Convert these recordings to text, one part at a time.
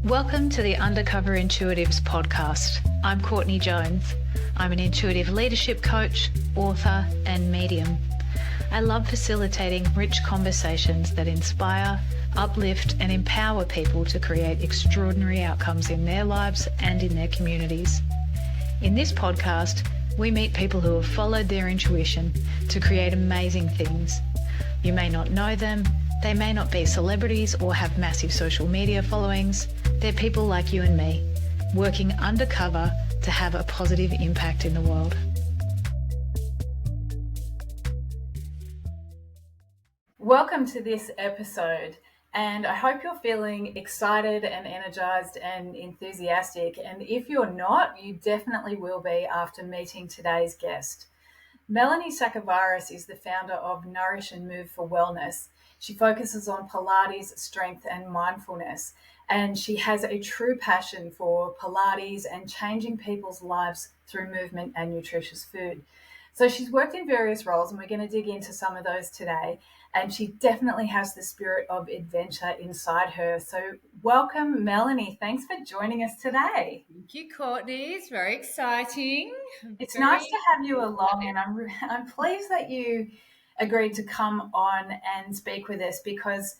Welcome to the Undercover Intuitives Podcast. I'm Courtney Jones. I'm an intuitive leadership coach, author, and medium. I love facilitating rich conversations that inspire, uplift, and empower people to create extraordinary outcomes in their lives and in their communities. In this podcast, we meet people who have followed their intuition to create amazing things. You may not know them, they may not be celebrities or have massive social media followings. They're people like you and me, working undercover to have a positive impact in the world. Welcome to this episode, and I hope you're feeling excited and energized and enthusiastic. And if you're not, you definitely will be after meeting today's guest. Melanie Sakavaras is the founder of Nourish Move for Wellness. She focuses on Pilates, strength, and mindfulness. And she has a true passion for Pilates and changing people's lives through movement and nutritious food. So she's worked in various roles, and we're going to dig into some of those today. And she definitely has the spirit of adventure inside her. So welcome, Melanie. Thanks for joining us today. Thank you, Courtney. It's very exciting. It's nice to have you along, and I'm pleased that you agreed to come on and speak with us, because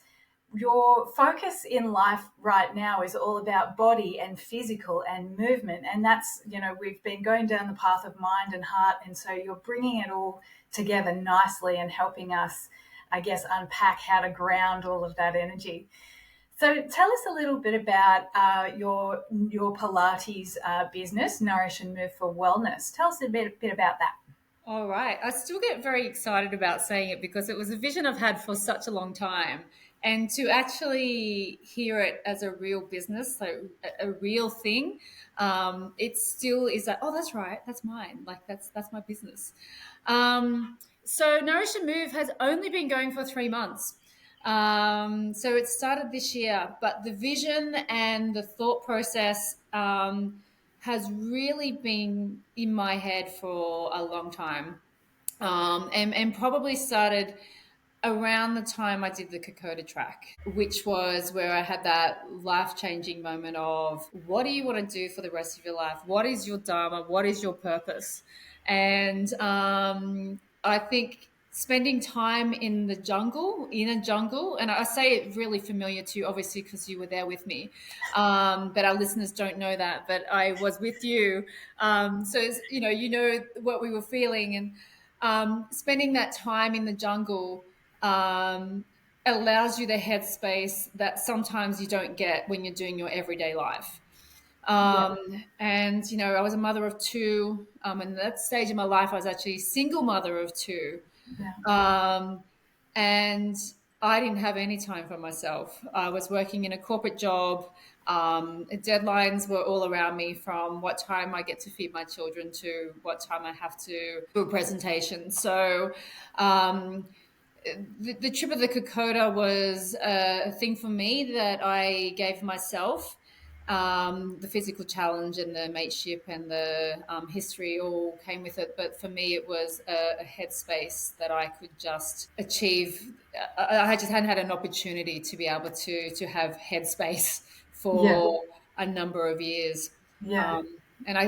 your focus in life right now is all about body and physical and movement. And that's, we've been going down the path of mind and heart. And so you're bringing it all together nicely and helping us, I guess, unpack how to ground all of that energy. So tell us a little bit about your Pilates business, Nourish and Move for Wellness. Tell us a bit about that. All right. I still get very excited about saying it because it was a vision I've had for such a long time. And to actually hear it as a real business, so a real thing, it still is like, oh, that's right, that's mine. Like that's my business. So Nourish and Move has only been going for 3 months. So it started this year, but the vision and the thought process has really been in my head for a long time, and probably started around the time I did the Kokoda Track, which was where I had that life-changing moment of, what do you want to do for the rest of your life? What is your dharma? What is your purpose? And I think spending time in a jungle, and I say it really familiar to you, obviously, because you were there with me, but our listeners don't know that, but I was with you. So, it's, you know what we were feeling, and spending that time in the jungle allows you the headspace that sometimes you don't get when you're doing your everyday life. And, I was a mother of 2. And at that stage in my life, I was actually a single mother of 2. Yeah. And I didn't have any time for myself. I was working in a corporate job. Deadlines were all around me, from what time I get to feed my children to what time I have to do a presentation. So the trip of the Kokoda was a thing for me that I gave myself. The physical challenge and the mateship and the history all came with it. But for me, it was a headspace that I could just achieve. I just hadn't had an opportunity to be able to have headspace for a number of years. Yeah. And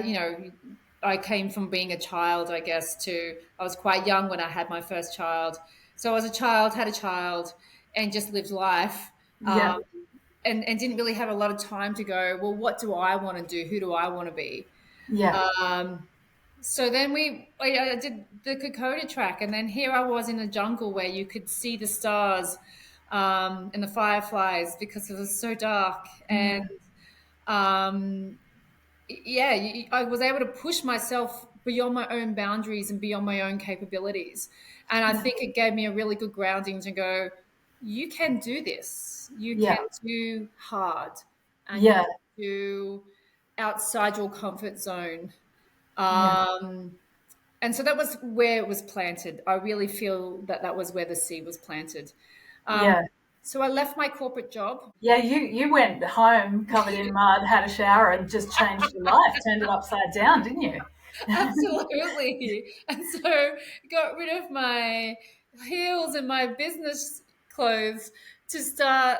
I came from being a child, I guess, I was quite young when I had my first child. So I was a child, had a child, and just lived life. And didn't really have a lot of time to go, well, what do I want to do? Who do I want to be? Yeah. So then I did the Kokoda Track, and then here I was in the jungle where you could see the stars and the fireflies because it was so dark. And I was able to push myself beyond my own boundaries and beyond my own capabilities. And I think it gave me a really good grounding to go, you can do this. You can do hard, and you can do outside your comfort zone. And so that was where it was planted. I really feel that was where the seed was planted. So I left my corporate job. Yeah, you went home covered in mud, had a shower, and just changed your life, turned it upside down, didn't you? Absolutely. And so got rid of my heels and my business clothes to start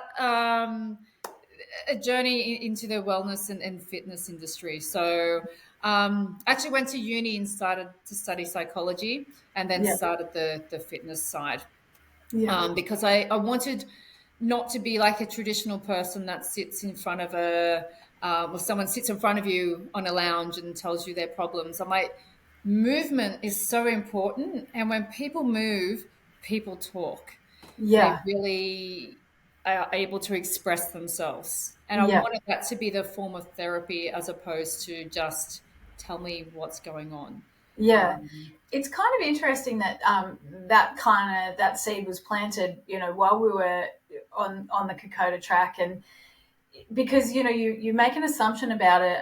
a journey into the wellness and fitness industry. So actually went to uni and started to study psychology, and then Yeah. started the fitness side, Yeah. because I wanted not to be like a traditional person that sits in front of or someone sits in front of you on a lounge and tells you their problems. I'm like, movement is so important. And when people move, people talk. They Yeah. really are able to express themselves. And I Yeah. wanted that to be the form of therapy as opposed to just tell me what's going on. Yeah. Um, It's kind of interesting that that seed was planted, while we were on the Kokoda Track, and because you make an assumption about it,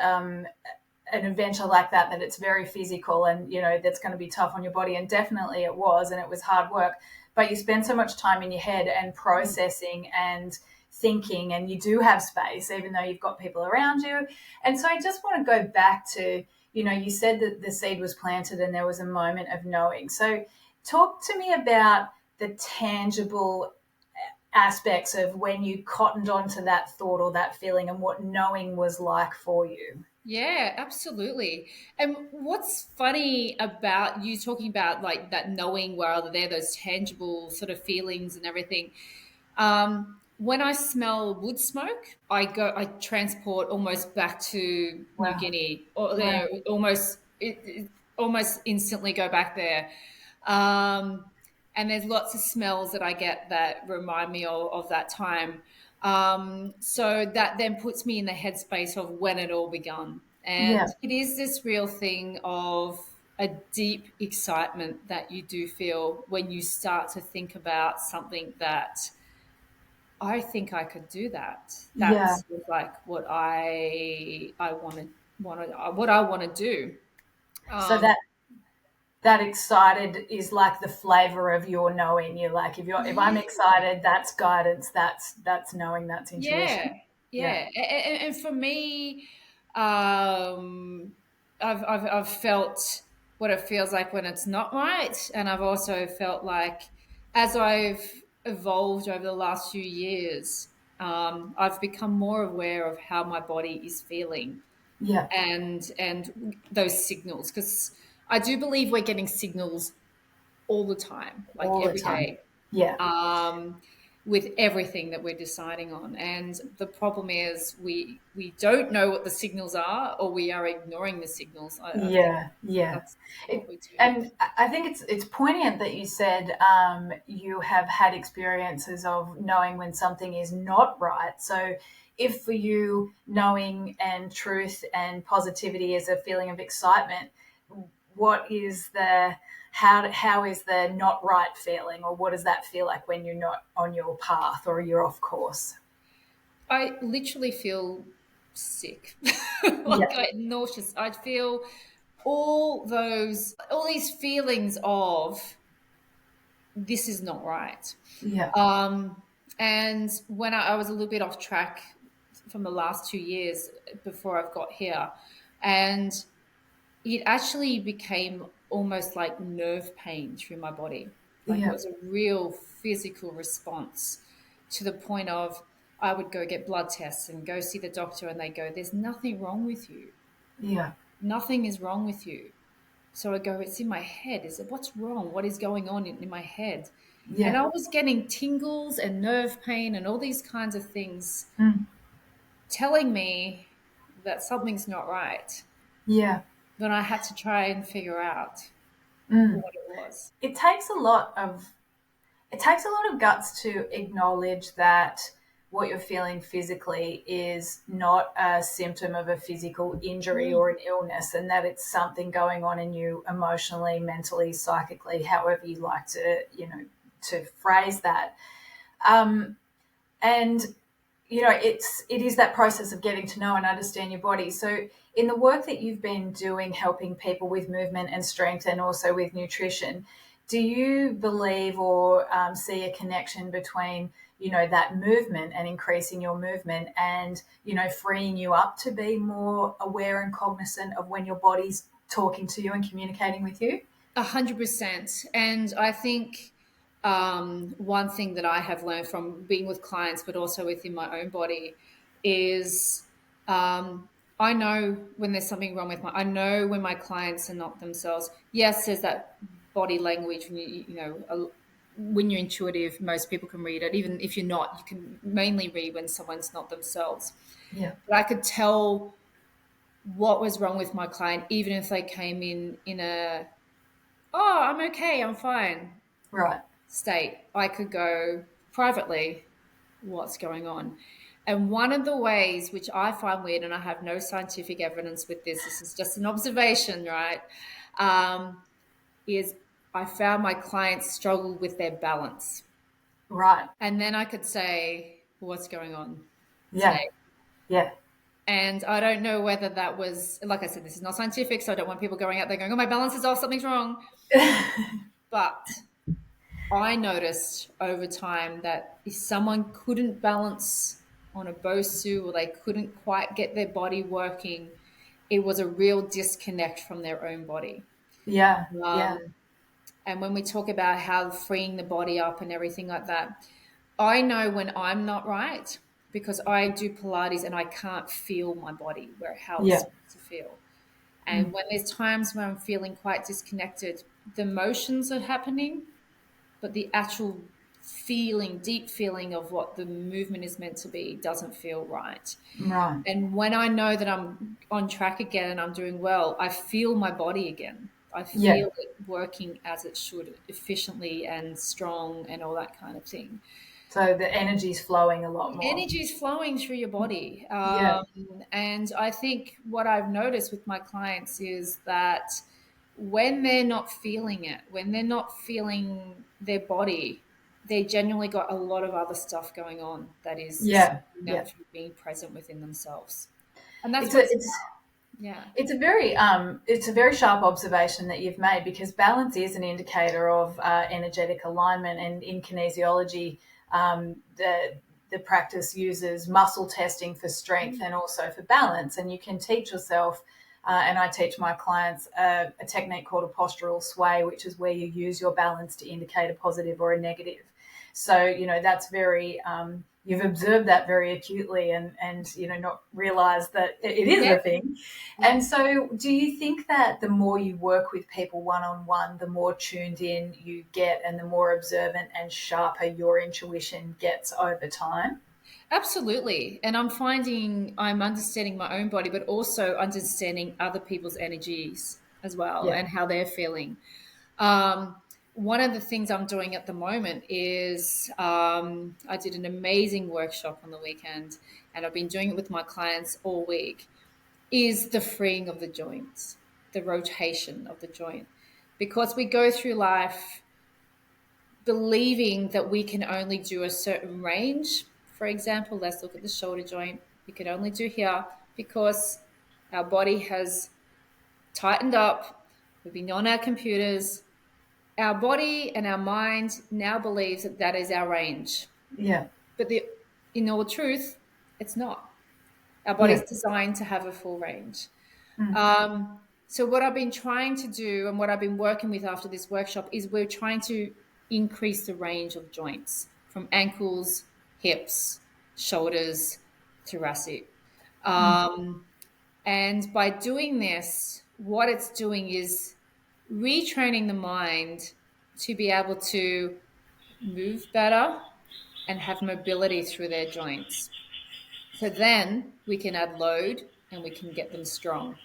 an adventure like that it's very physical, and that's going to be tough on your body, and definitely it was, and it was hard work. But you spend so much time in your head and processing and thinking, and you do have space even though you've got people around you. And so I just want to go back to, you said that the seed was planted and there was a moment of knowing. So talk to me about the tangible aspects of when you cottoned onto that thought or that feeling, and what knowing was like for you. Yeah, absolutely. And what's funny about you talking about like that knowing where are there, those tangible sort of feelings and everything. When I smell wood smoke, I transport almost back to New Wow. Guinea, or Wow. almost instantly go back there. Um, and there's lots of smells that I get that remind me of that time. So that then puts me in the headspace of when it all begun. Yeah. And it is this real thing of a deep excitement that you do feel when you start to think about something that I think I could do that. Yeah. That's like what I want to do. So Um, that excited is like the flavor of your knowing. You're like, if I'm yeah. excited, that's guidance, that's knowing, that's intuition. Yeah, Yeah. yeah, and for me, um, I've felt what it feels like when it's not right, and I've also felt like as I've evolved over the last few years, I've become more aware of how my body is feeling Yeah. and those signals, because I do believe we're getting signals all the time, like All the every time. day, Yeah. um, with everything that we're deciding on. And the problem is we don't know what the signals are, or we are ignoring the signals. I think Yeah. Yeah. that's what It, we do. and I think it's poignant that you said you have had experiences of knowing when something is not right. So, if for you knowing and truth and positivity is a feeling of excitement, what is the how is the not right feeling, or what does that feel like when you're not on your path or you're off course? I literally feel sick, Yeah. nauseous. I feel all these feelings of this is not right. Yeah. Um, and when I was a little bit off track from the last 2 years before I've got here, and it actually became almost like nerve pain through my body. Like it Yeah. was a real physical response to the point of I would go get blood tests and go see the doctor, and they go, "There's nothing wrong with you. Yeah. Nothing is wrong with you." So I go, "It's in my head. Is it what's wrong? What is going on in my head?" And Yeah. I was getting tingles and nerve pain and all these kinds of things Mm. telling me that something's not right. Yeah. Then I had to try and figure out Mm. what it was. It takes a lot of guts to acknowledge that what you're feeling physically is not a symptom of a physical injury Mm. or an illness, and that it's something going on in you emotionally, mentally, psychically, however you like to, to phrase that. Um, and it is that process of getting to know and understand your body. So in the work that you've been doing, helping people with movement and strength, and also with nutrition, do you believe or see a connection between that movement and increasing your movement, and freeing you up to be more aware and cognizant of when your body's talking to you and communicating with you? 100%. And I think one thing that I have learned from being with clients, but also within my own body, is I know when there's something wrong with I know when my clients are not themselves. Yes, there's that body language when when you're intuitive, most people can read it. Even if you're not, you can mainly read when someone's not themselves. Yeah. But I could tell what was wrong with my client, even if they came in a, oh, I'm okay, I'm fine Right. state. I could go privately, what's going on? And one of the ways which I find weird, and I have no scientific evidence with this is just an observation, right? Is I found my clients struggled with their balance. Right. And then I could say, what's going on Yeah. today? Yeah. And I don't know whether that was, like I said, this is not scientific, so I don't want people going out there going, oh, my balance is off, something's wrong. But I noticed over time that if someone couldn't balance on a Bosu or they couldn't quite get their body working, it was a real disconnect from their own body. Yeah. Yeah. And when we talk about how freeing the body up and everything like that, I know when I'm not right because I do Pilates and I can't feel my body how it's supposed to feel. And when there's times when I'm feeling quite disconnected, the motions are happening, but the actual feeling, deep feeling of what the movement is meant to be doesn't feel right. Right. And when I know that I'm on track again and I'm doing well, I feel my body again. I feel it working as it should, efficiently and strong and all that kind of thing. So the energy's flowing a lot more. Energy's flowing through your body. Yeah. And I think what I've noticed with my clients is that when they're not feeling it, when they're not feeling their body, they genuinely got a lot of other stuff going on that is being present within themselves. And that's it's a very sharp observation that you've made, because balance is an indicator of energetic alignment, and in kinesiology, the practice uses muscle testing for strength and also for balance, and you can teach yourself. And I teach my clients a technique called a postural sway, which is where you use your balance to indicate a positive or a negative. So, that's very, you've observed that very acutely and not realized that it is a thing. And so do you think that the more you work with people one-on-one, the more tuned in you get and the more observant and sharper your intuition gets over time? Absolutely. And I'm finding I'm understanding my own body, but also understanding other people's energies as well and how they're feeling. One of the things I'm doing at the moment is I did an amazing workshop on the weekend, and I've been doing it with my clients all week, is the freeing of the joints, the rotation of the joint. Because we go through life believing that we can only do a certain range. For example, let's look at the shoulder joint. We can only do here because our body has tightened up. We've been on our computers. Our body and our mind now believes that that is our range. Yeah. But in all truth, it's not. Our body's designed to have a full range. So what I've been trying to do and what I've been working with after this workshop is we're trying to increase the range of joints from ankles, hips, shoulders, thoracic. And by doing this, what it's doing is retraining the mind to be able to move better and have mobility through their joints. So then we can add load and we can get them strong.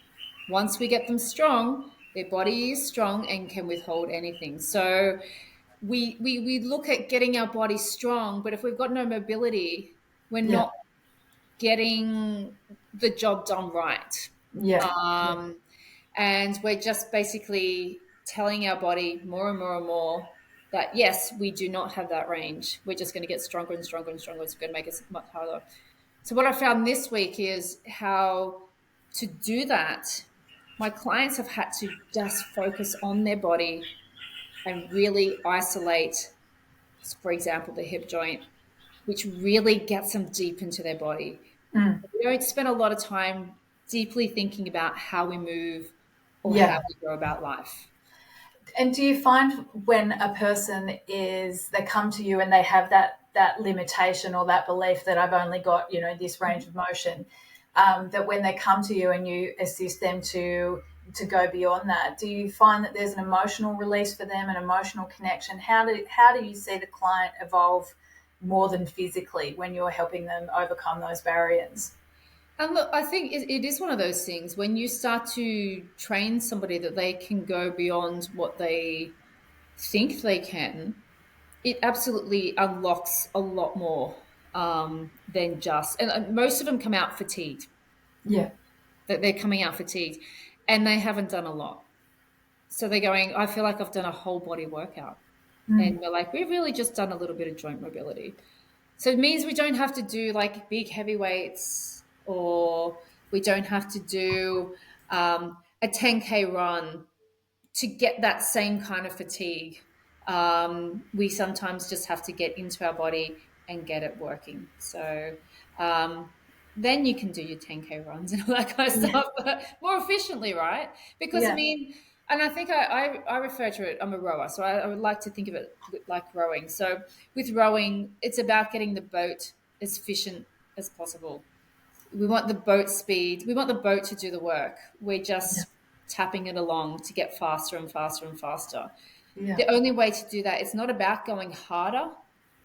Once we get them strong, their body is strong and can withhold anything. So we look at getting our body strong, but if we've got no mobility, we're not getting the job done right. And we're just basically telling our body more and more and more that, yes, we do not have that range. We're just going to get stronger and stronger and stronger. It's going to make us much harder. So what I found this week is how to do that. My clients have had to just focus on their body and really isolate, for example, the hip joint, which really gets them deep into their body. We don't spend a lot of time deeply thinking about how we move or how we go about life. And do you find when a person they come to you and they have that that limitation or that belief that I've only got, this range of motion, that when they come to you and you assist them to go beyond that, do you find that there's an emotional release for them, an emotional connection? How do you see the client evolve more than physically when you're helping them overcome those barriers? And look, I think it is one of those things when you start to train somebody that they can go beyond what they think they can, it absolutely unlocks a lot more than just, and most of them come out fatigued. Yeah. That they're coming out fatigued and they haven't done a lot. So they're going, I feel like I've done a whole body workout. And we're like, we've really just done a little bit of joint mobility. So it means we don't have to do like big heavy weights, or we don't have to do a 10K run to get that same kind of fatigue. We sometimes just have to get into our body and get it working. So then you can do your 10K runs and all that kind of stuff, but more efficiently, right? Because I mean, and I think I refer to it, I'm a rower, so I would like to think of it like rowing. So with rowing, it's about getting the boat as efficient as possible. We want the boat speed. We want the boat to do the work. We're just tapping it along to get faster and faster and faster. Yeah. The only way to do that, it's not about going harder.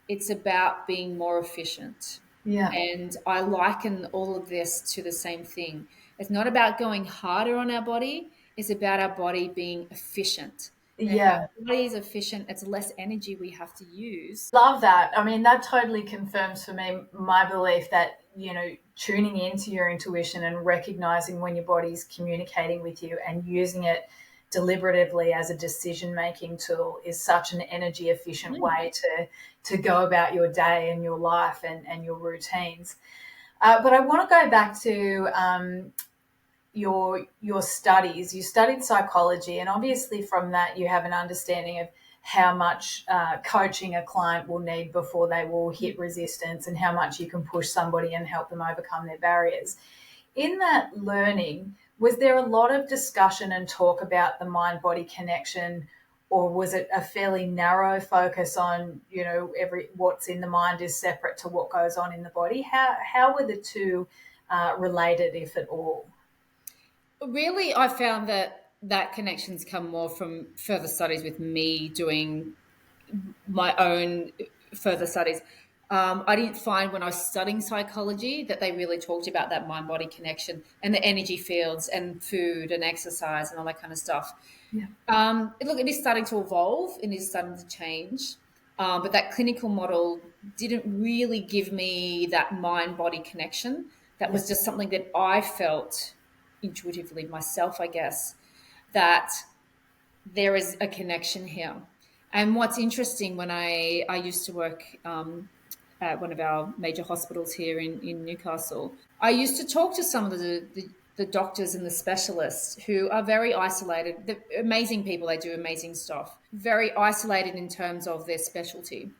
It's about being more efficient. Yeah. And I liken all of this to the same thing. It's not about going harder on our body. It's about our body being efficient. And if our body is efficient, it's less energy we have to use. Love that. I mean, that totally confirms for me my belief that, tuning into your intuition and recognizing when your body's communicating with you and using it deliberatively as a decision-making tool is such an energy efficient way to go about your day and your life and your routines. But I want to go back to your studies. You studied psychology, and obviously from that you have an understanding of how much coaching a client will need before they will hit resistance, and how much you can push somebody and help them overcome their barriers. In that learning, was there a lot of discussion and talk about the mind-body connection, or was it a fairly narrow focus on, what's in the mind is separate to what goes on in the body? How were the two related, if at all? Really, I found that connections come more from further studies with me doing my own further studies. I didn't find when I was studying psychology that they really talked about that mind-body connection and the energy fields and food and exercise and all that kind of stuff. Yeah. Look, it is starting to evolve. It is starting to change. But that clinical model didn't really give me that mind-body connection. That was just something that I felt intuitively myself, I guess, that there is a connection here. And what's interesting, when I used to work at one of our major hospitals here in Newcastle, I used to talk to some of the doctors and the specialists who are very isolated. They're amazing people. They do amazing stuff. Very isolated in terms of their specialty.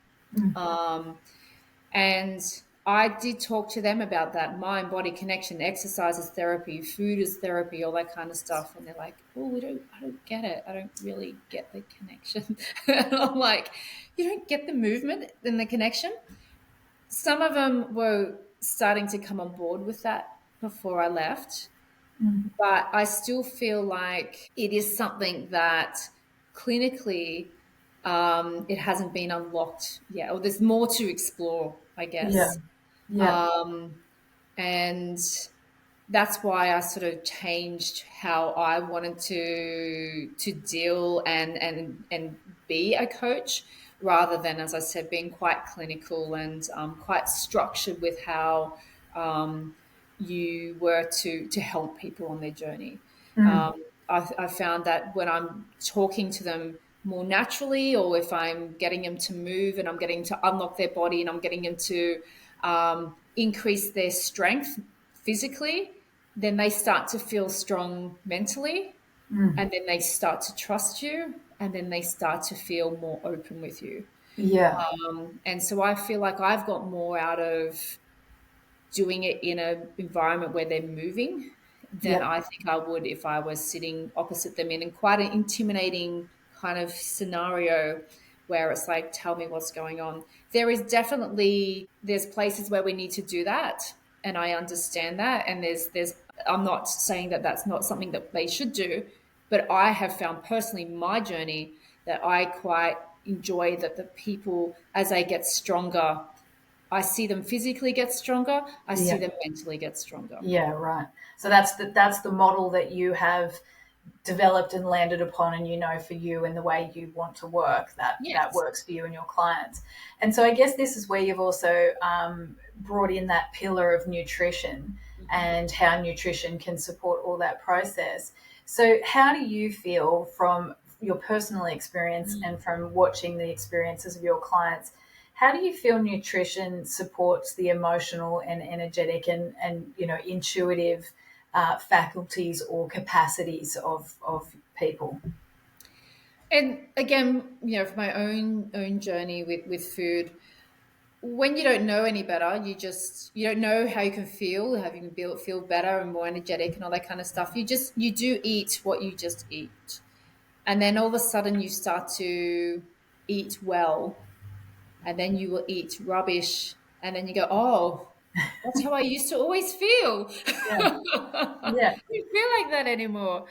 And I did talk to them about that mind-body connection, exercise is therapy, food is therapy, all that kind of stuff. And they're like, oh, I don't get it. I don't really get the connection. And I'm like, you don't get the movement and the connection? Some of them were starting to come on board with that before I left. But I still feel like it is something that clinically it hasn't been unlocked yet, or there's more to explore, I guess. And that's why I sort of changed how I wanted to deal and be a coach, rather than, as I said, being quite clinical and quite structured with how you were to help people on their journey. I found that when I'm talking to them more naturally, or if I'm getting them to move and I'm getting to unlock their body and I'm getting them to increase their strength physically, then they start to feel strong mentally, and then they start to trust you, and then they start to feel more open with you. And so I feel like I've got more out of doing it in an environment where they're moving than I think I would if I was sitting opposite them in quite an intimidating kind of scenario where it's like, tell me what's going on. There's places where we need to do that. And I understand that. And I'm not saying that that's not something that they should do, but I have found personally in my journey that I quite enjoy that the people, as they get stronger, I see them physically get stronger. I see them mentally get stronger. Yeah, right. So that's the model that you have developed and landed upon, and for you and the way you want to work, that works for you and your clients. And so I guess this is where you've also brought in that pillar of nutrition and how nutrition can support all that process. So how do you feel from your personal experience and from watching the experiences of your clients, how do you feel nutrition supports the emotional and energetic and intuitive faculties or capacities of people? And again, from my own journey with food, when you don't know any better, you don't know how you can feel, how you can feel better and more energetic and all that kind of stuff. You do eat what you just eat. And then all of a sudden you start to eat well, and then you will eat rubbish. And then you go, oh, that's how I used to always feel. Yeah. I don't feel like that anymore.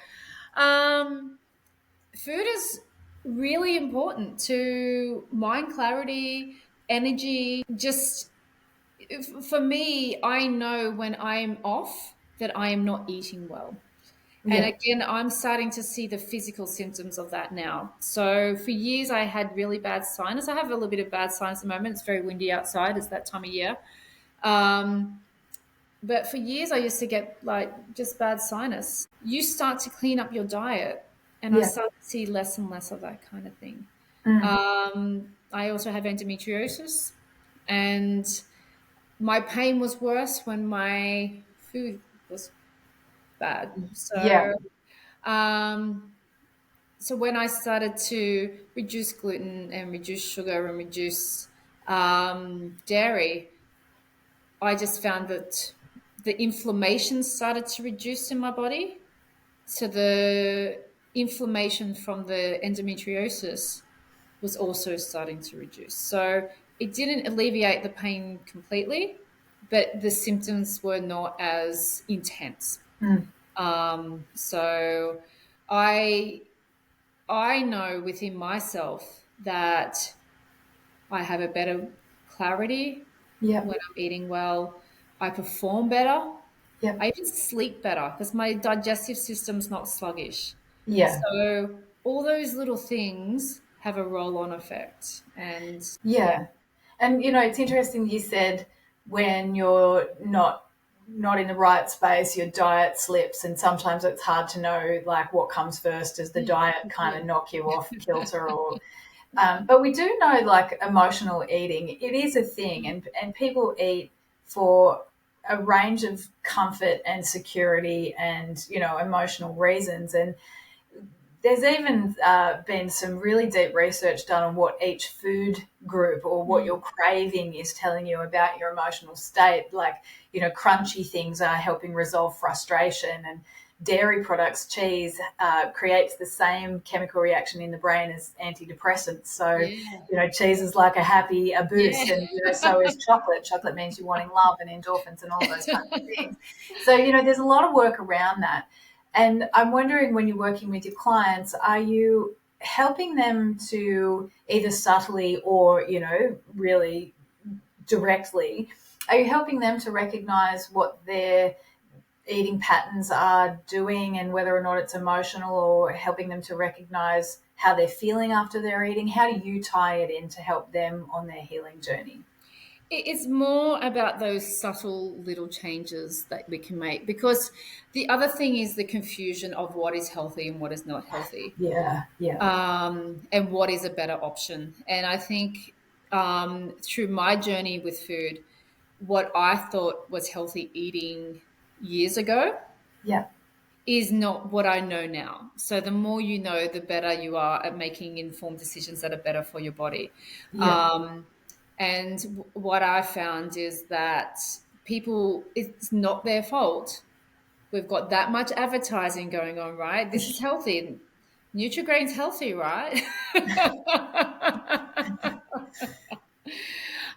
Food is really important to mind clarity, energy. Just for me, I know when I'm off that I am not eating well. And again, I'm starting to see the physical symptoms of that now. So for years, I had really bad sinus. I have a little bit of bad sinus at the moment. It's very windy outside. It's that time of year. But for years, I used to get just bad sinus. You start to clean up your diet, and I start to see less and less of that kind of thing. I also have endometriosis, and my pain was worse when my food was bad. So when I started to reduce gluten and reduce sugar and reduce dairy, I just found that the inflammation started to reduce in my body. So the inflammation from the endometriosis was also starting to reduce. So it didn't alleviate the pain completely, but the symptoms were not as intense. So I know within myself that I have a better clarity when I'm eating well. I perform better. I even sleep better because my digestive system's not sluggish. So all those little things have a roll-on effect. And and it's interesting you said when you're not in the right space, your diet slips, and sometimes it's hard to know what comes first. Does the diet kind of knock you off kilter, or but we do know emotional eating, it is a thing, and people eat for a range of comfort and security and emotional reasons. And there's even been some really deep research done on what each food group or what your craving is telling you about your emotional state. Crunchy things are helping resolve frustration, and dairy products, cheese, creates the same chemical reaction in the brain as antidepressants. So, cheese is like a boost, and so is chocolate. Chocolate means you're wanting love and endorphins and all those kinds of things. So, there's a lot of work around that. And I'm wondering, when you're working with your clients, are you helping them to either subtly or, really directly, are you helping them to recognize what their eating patterns are doing and whether or not it's emotional, or helping them to recognize how they're feeling after they're eating? How do you tie it in to help them on their healing journey? It's more about those subtle little changes that we can make, because the other thing is the confusion of what is healthy and what is not healthy. And what is a better option. And I think through my journey with food, what I thought was healthy eating years ago is not what I know now. So the more you know, the better you are at making informed decisions that are better for your body. And what I found is that people, it's not their fault. We've got that much advertising going on, right? This is healthy. Nutri-Grain's healthy, right?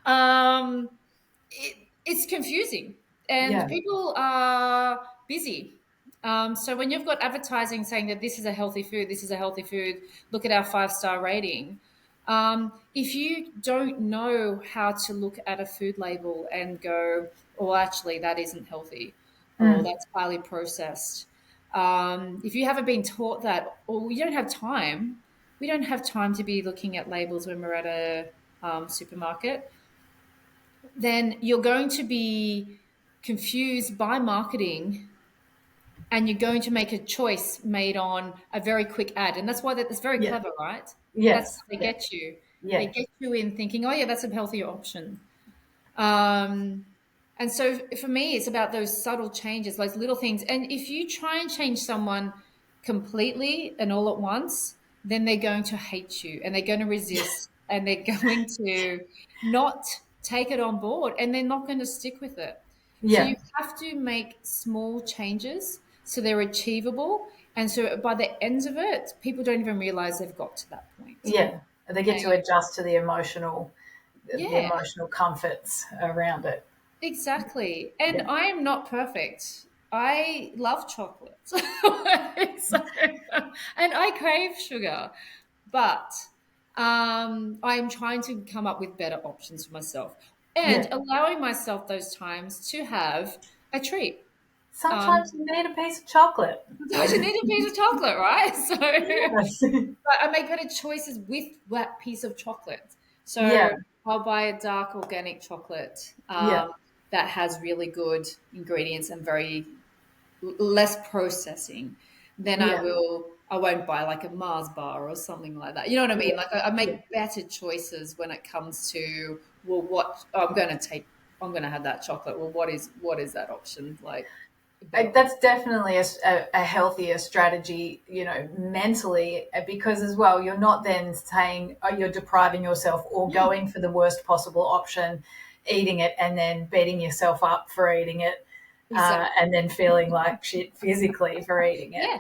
um, it's confusing, and Yeah. people are busy. So when you've got advertising saying that this is a healthy food, this is a healthy food, look at our 5-star rating. If you don't know how to look at a food label and go, "Oh, actually, that isn't healthy," or Mm. "That's highly processed," if you haven't been taught that, or we don't have time to be looking at labels when we're at a supermarket, then you're going to be confused by marketing, and you're going to make a choice made on a very quick ad. And that's why that's very Yeah. clever, right? That's Yes. how they Yeah. get you. They Yeah. get you in thinking, oh, yeah, that's a healthier option. Um, and so for me, it's about those subtle changes, those little things. And if you try and change someone completely and all at once, then they're going to hate you and they're going to resist and they're going to not take it on board and they're not going to stick with it. So Yeah. you have to make small changes so they're achievable. And so by the end of it, people don't even realize they've got to that point. Yeah. They get to And adjust to the yeah, emotional comforts around it. exactly. And Yeah. I am not perfect. I love chocolate. And I crave sugar. But I'm trying to come up with better options for myself and Yeah. allowing myself those times to have a treat. Sometimes Um, you need a piece of chocolate. don't you need a piece of chocolate, right? So Yes. but I make better choices with that piece of chocolate. So Yeah. I'll buy a dark organic chocolate Yeah. that has really good ingredients and very less processing. Then Yeah. I won't buy like a Mars bar or something like that. You know what I mean? Yeah. Like I Yeah. make better choices when it comes to, well, what I'm going to have that chocolate. Well, what is that option? Like a better That's definitely a healthier strategy, mentally, because as well, you're not then saying, oh, you're depriving yourself or option. going for the worst possible option, eating it, and then beating yourself up for eating it, Exactly. and then feeling like shit physically for eating it. Yeah.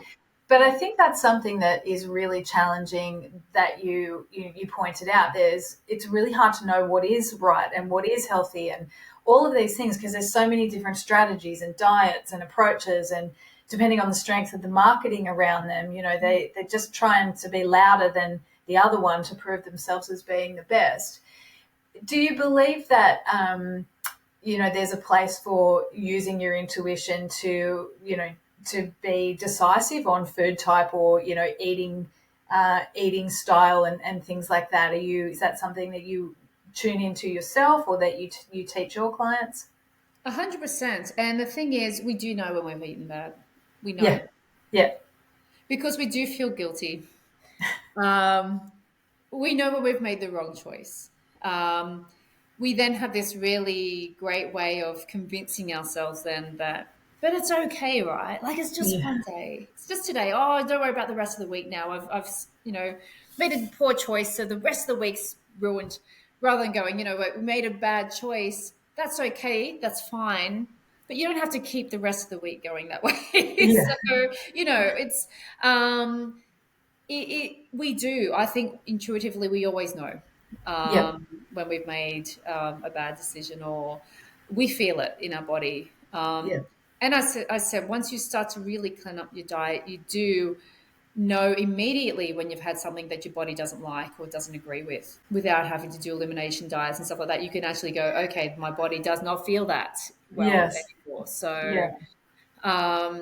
But I think that's something that is really challenging that you pointed out. It's really hard to know what is right and what is healthy and all of these things because there's so many different strategies and diets and approaches and depending on the strength of the marketing around them, they're just trying to be louder than the other one to prove themselves as being the best. Do you believe that there's a place for using your intuition to be decisive on food type or eating style and things like that? Is that something that you tune into yourself or that you teach your clients? 100%. And the thing is, we do know when we've eaten bad. We know Yeah. Yeah. because we do feel guilty. Um, we know when we've made the wrong choice. Um, we then have this really great way of convincing ourselves then that, but it's okay, right? Like it's just Yeah. one day. It's just today. Oh, don't worry about the rest of the week now. I've made a poor choice, so the rest of the week's ruined. Rather than going, we made a bad choice. That's okay. That's fine. But you don't have to keep the rest of the week going that way. Yeah. So, it's we do. I think intuitively we always know Yeah. when we've made a bad decision or we feel it in our body. Yeah. And I said, once you start to really clean up your diet, you do know immediately when you've had something that your body doesn't like or doesn't agree with without having to do elimination diets and stuff like that. You can actually go, okay, my body does not feel that well Yes. anymore. So, Yeah.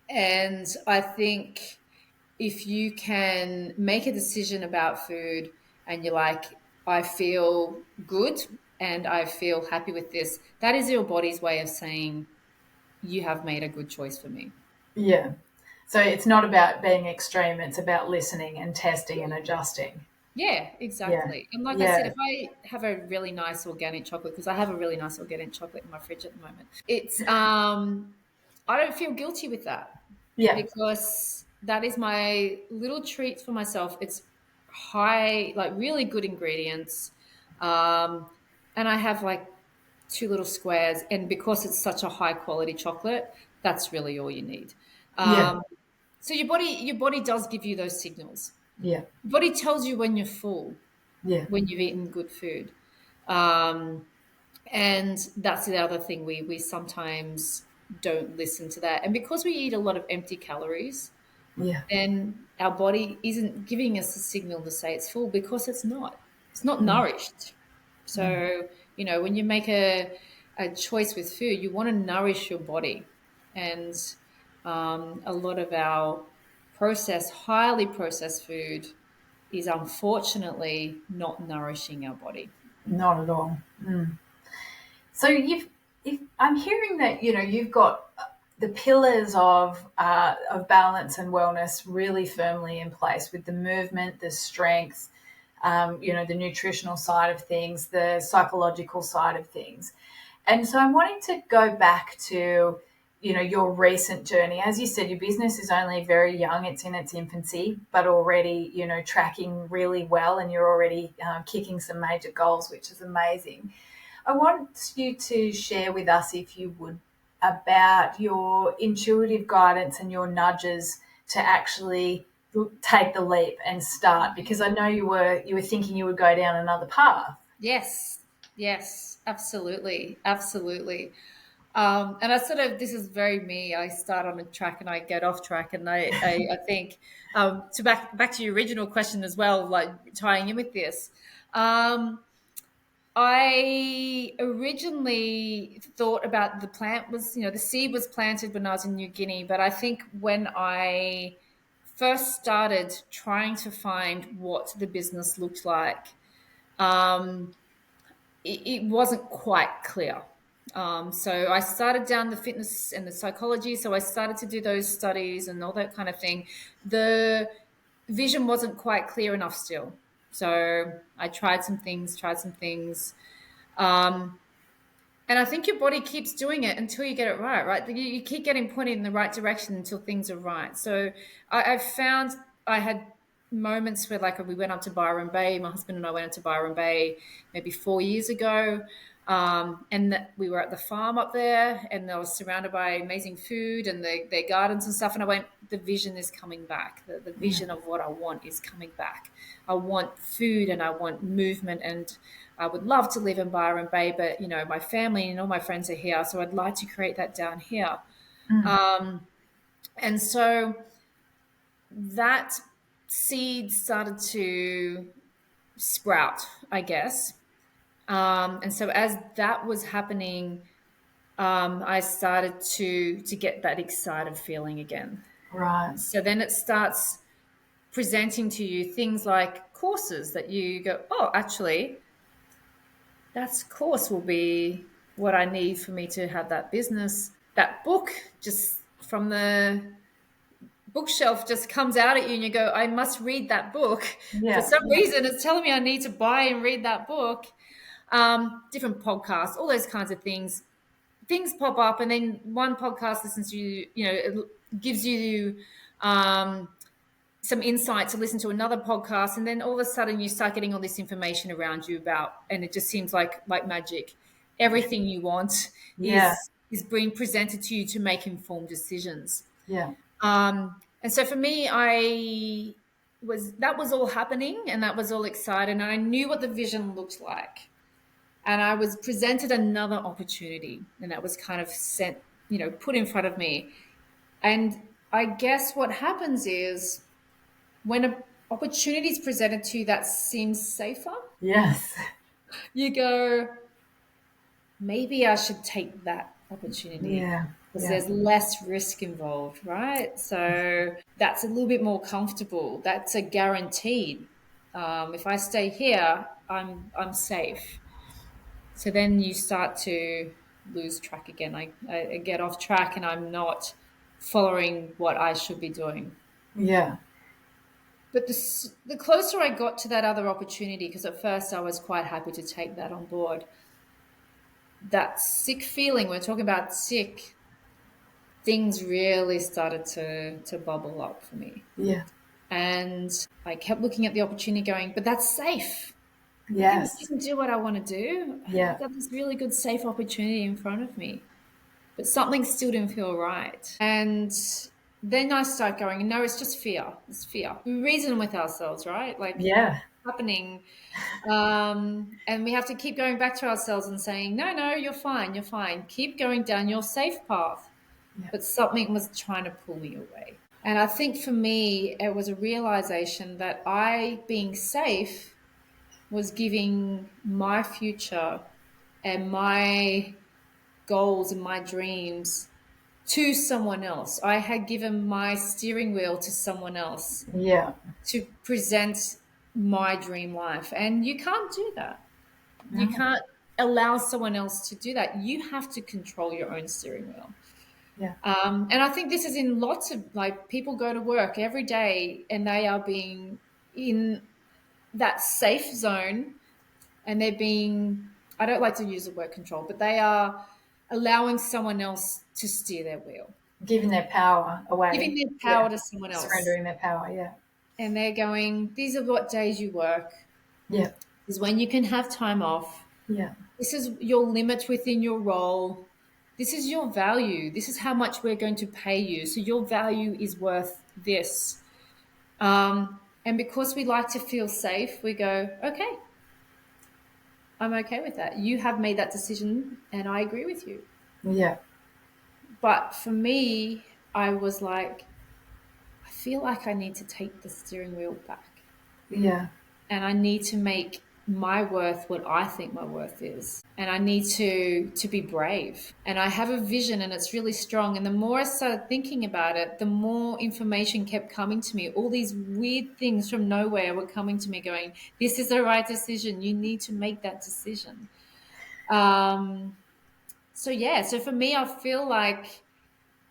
and I think if you can make a decision about food and you're like, I feel good and I feel happy with this, that is your body's way of saying you have made a good choice for me. Yeah. So it's not about being extreme, it's about listening and testing and adjusting. Yeah, Yeah. exactly. And like I said, Yeah. if I have a really nice organic chocolate, because I have a really nice organic chocolate in my fridge at the moment, it's I don't feel guilty with that Yeah. because that is my little treat for myself. It's high, like really good ingredients. Um, and I have like two little squares. And because it's such a high quality chocolate, that's really all you need. Yeah. Um, So your body does give you those signals. Yeah. Your body tells you when you're full, when you've eaten good food. And that's the other thing, we sometimes don't listen to that. And because we eat a lot of empty calories, then our body isn't giving us a signal to say it's full, because it's not nourished. So, when you make a choice with food, you want to nourish your body. And a lot of our highly processed food is unfortunately not nourishing our body. Not at all. So I'm hearing that you've got the pillars of balance and wellness really firmly in place, with the movement, the strength, the nutritional side of things, the psychological side of things. And so I'm wanting to go back to, your recent journey. As you said, your business is only very young. It's in its infancy, but already, tracking really well, and you're already kicking some major goals, which is amazing. I want you to share with us, if you would, about your intuitive guidance and your nudges to actually take the leap and start, because I know you were thinking you would go down another path. Yes, absolutely. And this is very me. I start on a track and I get off track. And I think, to back to your original question as well, like tying in with this, I originally thought about the plant was, the seed was planted when I was in New Guinea. But I think when I first started trying to find what the business looked like, it wasn't quite clear. So I started down the fitness and the psychology. So I started to do those studies and all that kind of thing. The vision wasn't quite clear enough still. So I tried some things. And I think your body keeps doing it until you get it right? You keep getting pointed in the right direction until things are right. So I found I had moments where, like, we went up to Byron Bay. My husband and I went up to Byron Bay maybe 4 years ago. And we were at the farm up there, and I was surrounded by amazing food and their gardens and stuff. And I went, the vision is coming back. The vision of what I want is coming back. I want food and I want movement, and I would love to live in Byron Bay, but, my family and all my friends are here. So I'd like to create that down here. And so that seed started to sprout, I guess. And so as that was happening, I started to get that excited feeling again. Right. So then it starts presenting to you things like courses that you go, oh, actually, that course will be what I need for me to have that business. That book just from the bookshelf just comes out at you, and you go, I must read that book. For some reason, it's telling me I need to buy and read that book. Different podcasts, all those kinds of things pop up, and then one podcast listens to you, it gives you some insight to listen to another podcast, and then all of a sudden you start getting all this information around you and it just seems like magic. Everything you want is being presented to you to make informed decisions. And so for me, that was all happening, and that was all exciting, and I knew what the vision looked like. And I was presented another opportunity, and that was kind of put in front of me. And I guess what happens is, when an opportunity is presented to you that seems safer, you go, maybe I should take that opportunity. Because there's less risk involved, right? So that's a little bit more comfortable. That's a guaranteed. If I stay here, I'm safe. So then you start to lose track again. I get off track, and I'm not following what I should be doing. But the closer I got to that other opportunity, because at first I was quite happy to take that on board, that sick feeling, we're talking about sick, things really started to bubble up for me. And I kept looking at the opportunity going, but that's safe. I can do what I want to do. I've got this really good, safe opportunity in front of me. But something still didn't feel right. And then I start going, no, it's just fear. It's fear. We reason with ourselves, right? Like, Yeah. happening. And we have to keep going back to ourselves and saying, no, you're fine. You're fine. Keep going down your safe path. Yeah. But something was trying to pull me away. And I think for me, it was a realization that I, being safe, was giving my future and my goals and my dreams to someone else. I had given my steering wheel to someone else Yeah. to present my dream life. And you can't do that. You No. can't allow someone else to do that. You have to control your own steering wheel. Yeah. And I think this is in lots of, like, people go to work every day and they are being in that safe zone, and they're being, I don't like to use the word control, but they are allowing someone else to steer their wheel, Giving their power away. giving their power to someone else. Surrendering their power. Yeah. And they're going, these are what days you work. Yeah. This is when you can have time off. Yeah. This is your limit within your role. This is your value. This is how much we're going to pay you. So your value is worth this. And because we like to feel safe, we go, okay, I'm okay with that. You have made that decision and I agree with you. Yeah. But for me, I was like, I feel like I need to take the steering wheel back. Yeah. And I need to make my worth what I think my worth is. And I need to be brave. And I have a vision and it's really strong. And the more I started thinking about it, the more information kept coming to me. All these weird things from nowhere were coming to me going, this is the right decision. You need to make that decision. So for me, I feel like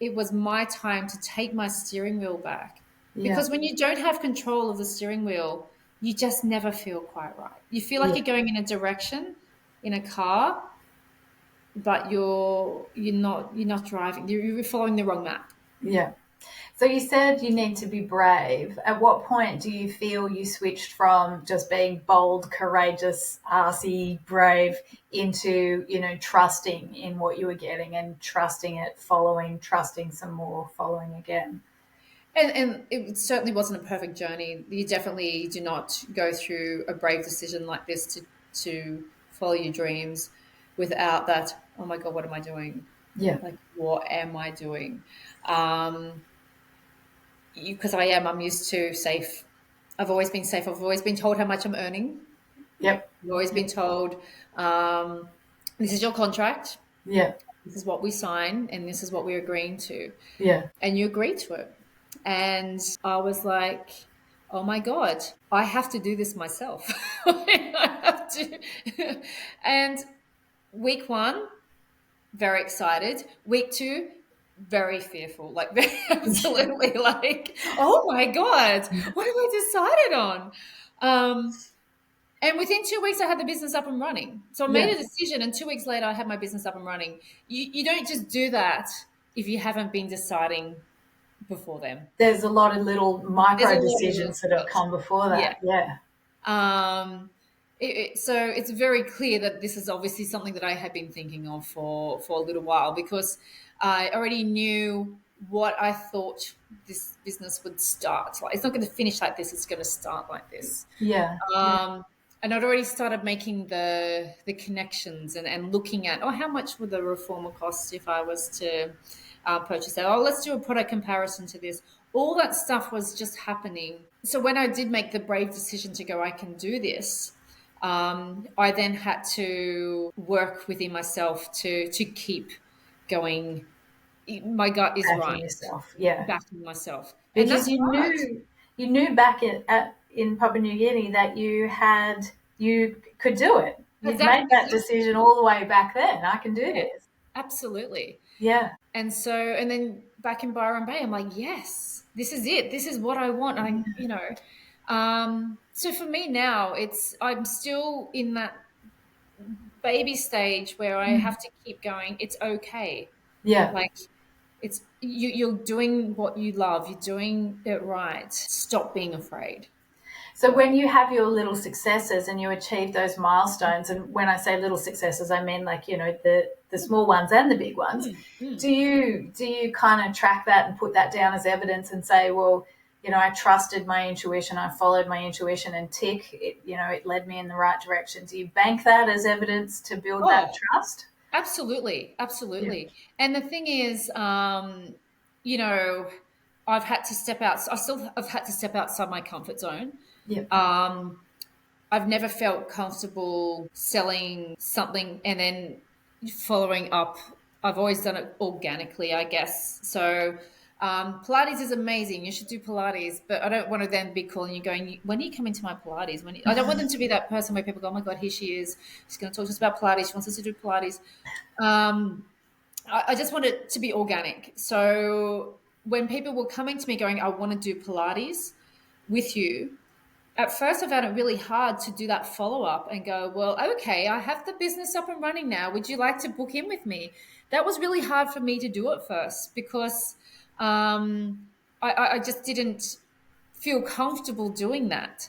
it was my time to take my steering wheel back. Yeah. Because when you don't have control of the steering wheel, you just never feel quite right. You feel like you're going in a direction in a car, but you're not driving. You're following the wrong map. Yeah. So you said you need to be brave. At what point do you feel you switched from just being bold, courageous, arsey, brave into, trusting in what you were getting and trusting it, following, trusting some more, following again? And it certainly wasn't a perfect journey. You definitely do not go through a brave decision like this to follow your dreams without that, oh my God, what am I doing? Yeah. Like, what am I doing? Because I'm used to safe. I've always been safe. I've always been told how much I'm earning. Yep. I've always been told, this is your contract. Yeah. This is what we sign and this is what we're agreeing to. Yeah. And you agree to it. And I was like, oh my God, I have to do this myself. I have to. And week 1, very excited. Week 2, very fearful, like absolutely like, oh my God, what have I decided on? And within 2 weeks, I had the business up and running. So I made a decision, and 2 weeks later, I had my business up and running. You don't just do that if you haven't been deciding before then. There's a lot of little micro decisions that have come before that. Yeah. So it's very clear that this is obviously something that I had been thinking of for a little while, because I already knew what I thought this business would start. Like, it's not going to finish like this. It's going to start like this. Yeah. And I'd already started making the connections and looking at, how much would the reformer cost if I was to purchase that? Let's do a product comparison to this. All that stuff was just happening. So when I did make the brave decision to go, I can do this, I then had to work within myself to keep going. My gut is backing right. Yourself. Yeah. Backing myself. Because you knew back in Papua New Guinea that you could do it. You've made that decision all the way back then. I can do this. Absolutely. Yeah. And then back in Byron Bay, I'm like, yes, this is it. This is what I want. So for me now, I'm still in that baby stage where I have to keep going. It's okay. Yeah. Like, it's you're doing what you love. You're doing it right. Stop being afraid. So when you have your little successes and you achieve those milestones, and when I say little successes, I mean like, the small ones and the big ones, do you kind of track that and put that down as evidence and say, well, I trusted my intuition, I followed my intuition, and tick, it led me in the right direction. Do you bank that as evidence to build that trust? Absolutely. Yeah. And the thing is, I've had to step out. I've had to step outside my comfort zone. Yeah. I've never felt comfortable selling something and then following up. I've always done it organically, I guess. So Pilates is amazing. You should do Pilates, but I don't want to then be calling you going, when are you coming to my Pilates? I don't want them to be that person where people go, oh my God, here she is. She's going to talk to us about Pilates. She wants us to do Pilates. I just want it to be organic. So when people were coming to me going, I want to do Pilates with you, at first I found it really hard to do that follow-up and go, well, okay, I have the business up and running now. Would you like to book in with me? That was really hard for me to do at first because I just didn't feel comfortable doing that.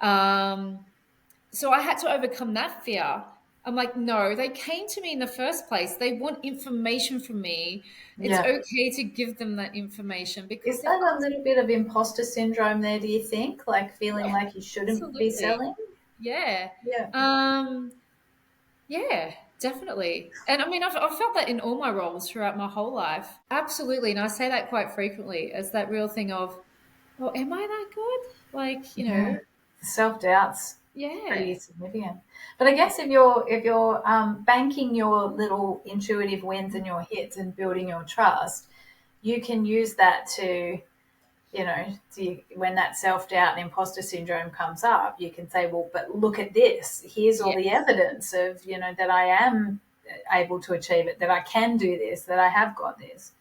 So I had to overcome that fear. I'm like, no, they came to me in the first place. They want information from me. It's okay to give them that information. Because is that a little bit of imposter syndrome there, do you think? Like feeling like you shouldn't be selling? Yeah. Yeah, definitely. And I mean, I've felt that in all my roles throughout my whole life. Absolutely. And I say that quite frequently as that real thing of, well, am I that good? Like, self-doubt's pretty significant. But I guess if you're banking your little intuitive wins and your hits and building your trust, you can use that to, when that self-doubt and imposter syndrome comes up, you can say, well, but look at this. Here's all the evidence of, that I am able to achieve it, that I can do this, that I have got this.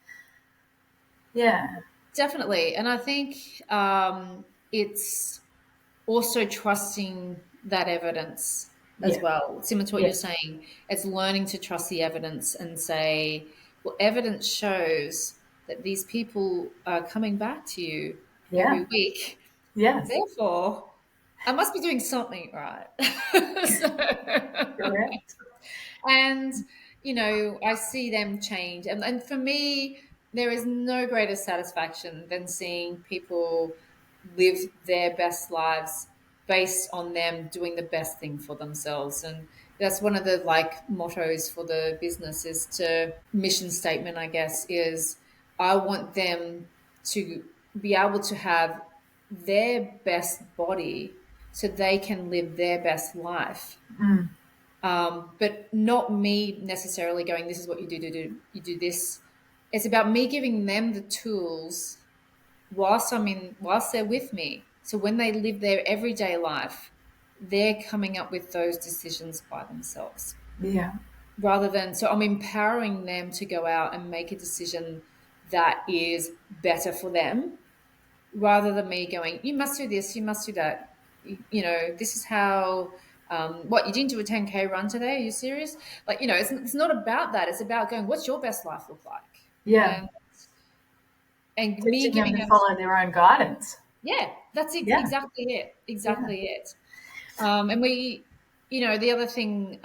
Yeah. Definitely. And I think it's also trusting that evidence as well. Similar to what you're saying, it's learning to trust the evidence and say, well, evidence shows that these people are coming back to you every week. Yes. Therefore, I must be doing something right. Correct. And, I see them change. And for me, there is no greater satisfaction than seeing people live their best lives based on them doing the best thing for themselves. And that's one of the mottos for the business mission statement, I guess, is I want them to be able to have their best body so they can live their best life. But not me necessarily going, this is what you do, you do this. It's about me giving them the tools whilst they're with me. So when they live their everyday life, they're coming up with those decisions by themselves. Yeah. So I'm empowering them to go out and make a decision that is better for them, rather than me going, you must do this, you must do that. This is how, what, you didn't do a 10K run today? Are you serious? It's not about that. It's about going, what's your best life look like? Yeah. And me giving them to follow their own guidance. Yeah, that's exactly it. Exactly it. And we, the other thing,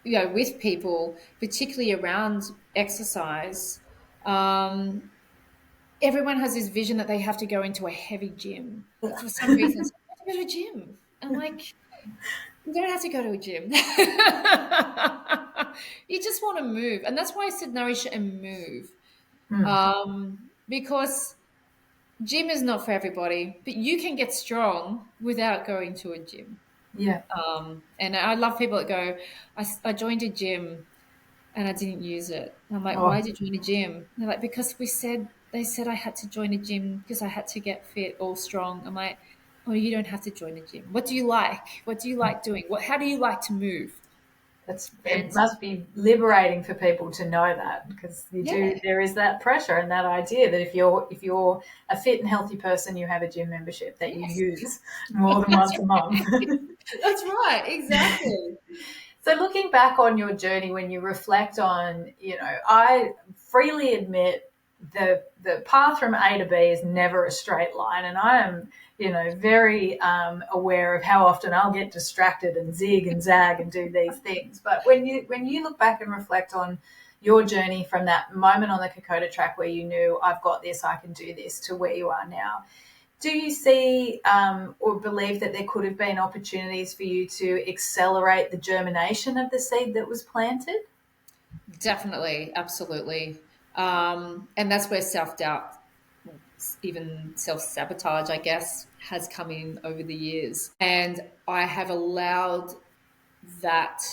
with people, particularly around exercise, everyone has this vision that they have to go into a heavy gym. For some reason, I have to go to a gym. I'm like, you don't have to go to a gym. You just want to move. And that's why I said nourish and move. Because gym is not for everybody, but you can get strong without going to a gym. Yeah. And I love people that go, I joined a gym and I didn't use it. I'm like, why did you join a gym? They're like, because they said I had to join a gym because I had to get fit or strong. I'm like, oh, you don't have to join a gym. What do you like? What do you like doing? How do you like to move? It must be liberating for people to know that, because there is that pressure and that idea that if you're a fit and healthy person, you have a gym membership that you use more than once a month. That's right, exactly. So looking back on your journey, when you reflect on, I freely admit the path from A to B is never a straight line, and I am, very aware of how often I'll get distracted and zig and zag and do these things. But when you look back and reflect on your journey from that moment on the Kokoda Track where you knew, I've got this, I can do this, to where you are now, do you see or believe that there could have been opportunities for you to accelerate the germination of the seed that was planted? Definitely, absolutely. And that's where self-doubt, even self-sabotage, I guess, has come in over the years. And I have allowed that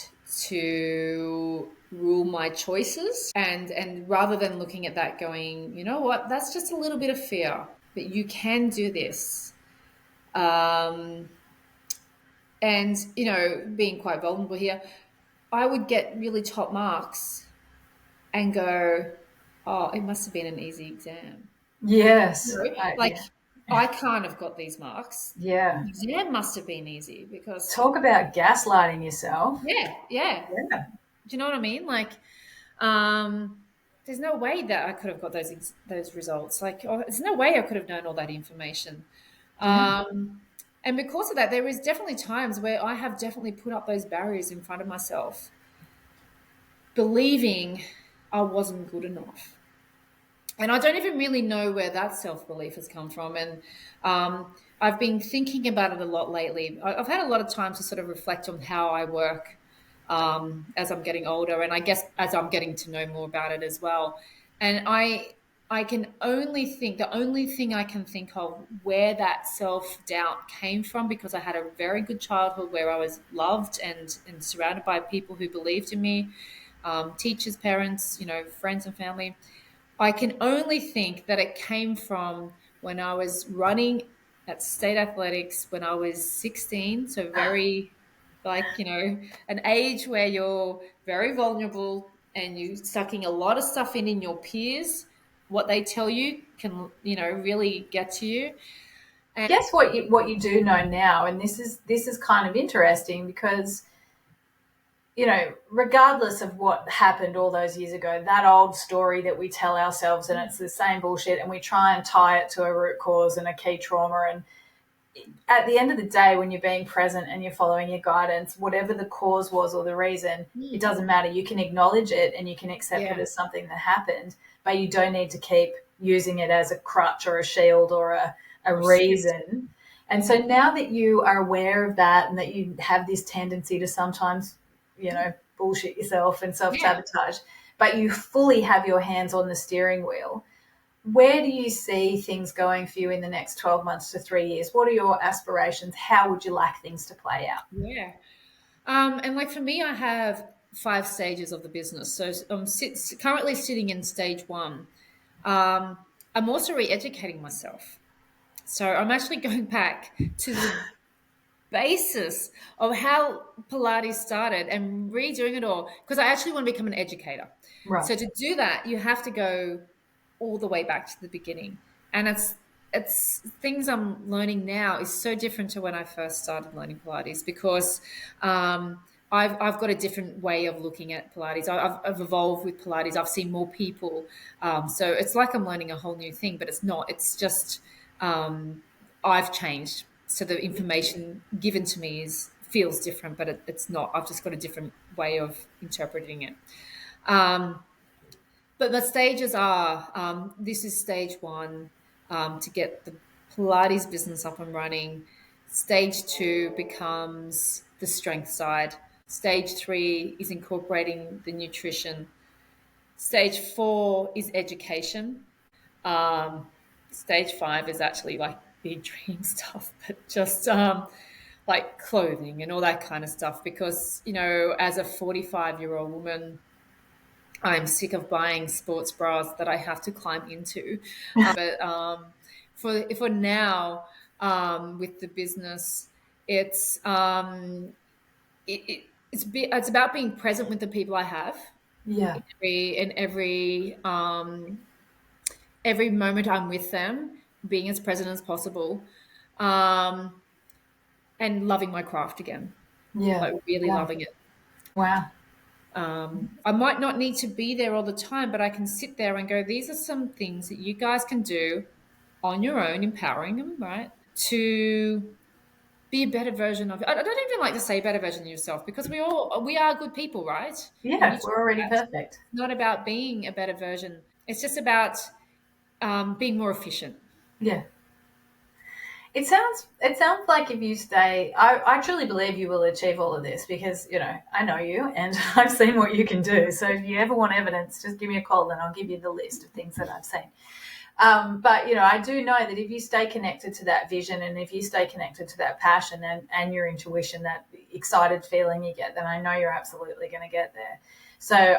to rule my choices. And rather than looking at that going, you know what, that's just a little bit of fear, but you can do this. And, being quite vulnerable here, I would get really top marks and go, oh, it must have been an easy exam. Yes. I can't have got these marks. Yeah. The exam must have been easy because... Talk about gaslighting yourself. Yeah. Do you know what I mean? There's no way that I could have got those results. There's no way I could have known all that information. Yeah. And because of that, there is definitely times where I have definitely put up those barriers in front of myself, believing I wasn't good enough. And I don't even really know where that self-belief has come from. And I've been thinking about it a lot lately. I've had a lot of time to sort of reflect on how I work as I'm getting older, and I guess as I'm getting to know more about it as well. And I can only think, the only thing I can think of where that self-doubt came from, because I had a very good childhood where I was loved and surrounded by people who believed in me, teachers, parents, friends and family. I can only think that it came from when I was running at state athletics when I was 16. So very, an age where you're very vulnerable and you're sucking a lot of stuff in your peers. What they tell you can, really get to you. And guess what you do know now, and this is kind of interesting because, regardless of what happened all those years ago, that old story that we tell ourselves, and it's the same bullshit, and we try and tie it to a root cause and a key trauma. And at the end of the day, when you're being present and you're following your guidance, whatever the cause was or the reason, it doesn't matter. You can acknowledge it and you can accept it as something that happened, but you don't need to keep using it as a crutch or a shield or a reason. And so now that you are aware of that and that you have this tendency to sometimes, bullshit yourself and self-sabotage, but you fully have your hands on the steering wheel, where do you see things going for you in the next 12 months to 3 years? What are your aspirations? How would you like things to play out? Yeah. And for me, I have 5 stages of the business. So I'm currently sitting in stage 1. I'm also re-educating myself. So I'm actually going back to the basis of how Pilates started and redoing it all, because I actually want to become an educator. Right. So to do that, you have to go all the way back to the beginning. And it's things I'm learning now is so different to when I first started learning Pilates, because I've got a different way of looking at Pilates. I've evolved with Pilates. I've seen more people. So it's like I'm learning a whole new thing, but it's not. It's just I've changed. So the information given to me feels different, but it's not. I've just got a different way of interpreting it. But the stages are, this is stage 1, to get the Pilates business up and running. Stage 2 becomes the strength side. Stage 3 is incorporating the nutrition. Stage 4 is education. Stage 5 is actually like big dream stuff, but just like clothing and all that kind of stuff. Because, as a 45-year-old woman, I'm sick of buying sports bras that I have to climb into. But for now, with the business, it's about being present with the people I have. Yeah. In every moment I'm with them, being as present as possible, and loving my craft again. Yeah. Like really loving it. Wow. I might not need to be there all the time, but I can sit there and go, these are some things that you guys can do on your own, empowering them, right? To be a better version of, I don't even like to say better version of yourself, because we are good people, right? And Yeah, you talk we're already about, perfect. it's not about being a better version. It's just about being more efficient. Yeah. It sounds like if you stay, I truly believe you will achieve all of this because, I know you and I've seen what you can do. So if you ever want evidence, just give me a call and I'll give you the list of things that I've seen. But, I do know that if you stay connected to that vision and if you stay connected to that passion and your intuition, that excited feeling you get, then I know you're absolutely going to get there. So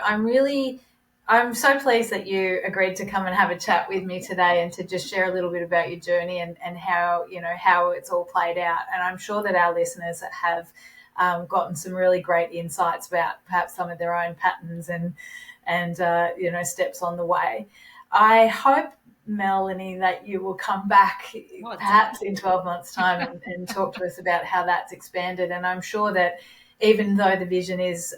I'm so pleased that you agreed to come and have a chat with me today and to just share a little bit about your journey and how it's all played out. And I'm sure that our listeners have gotten some really great insights about perhaps some of their own patterns and steps on the way. I hope, Melanie, that you will come back perhaps in 12 months' time and talk to us about how that's expanded. And I'm sure that even though the vision is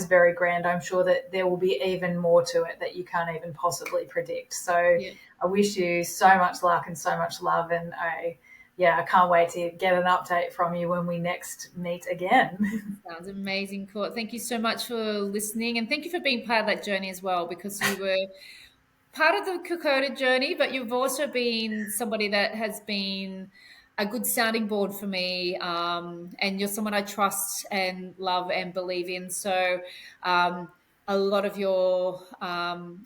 very grand, I'm sure that there will be even more to it that you can't even possibly predict. So yeah. I wish you so much luck and so much love, and I can't wait to get an update from you when we next meet again. Sounds amazing, Court. Thank you so much for listening, and thank you for being part of that journey as well, because you were part of the Kokoda journey, but you've also been somebody that has been a good sounding board for me, and you're someone I trust and love and believe in. So a lot of your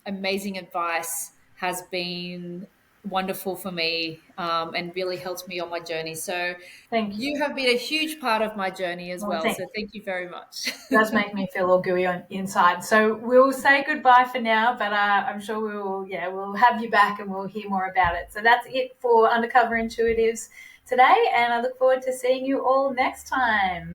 amazing advice has been wonderful for me and really helped me on my journey. So thank you. You have been a huge part of my journey as well. So thank you very much. It does make me feel all gooey on inside. So we'll say goodbye for now, but I'm sure we'll have you back and we'll hear more about it. So that's it for Undercover Intuitives today, and I look forward to seeing you all next time.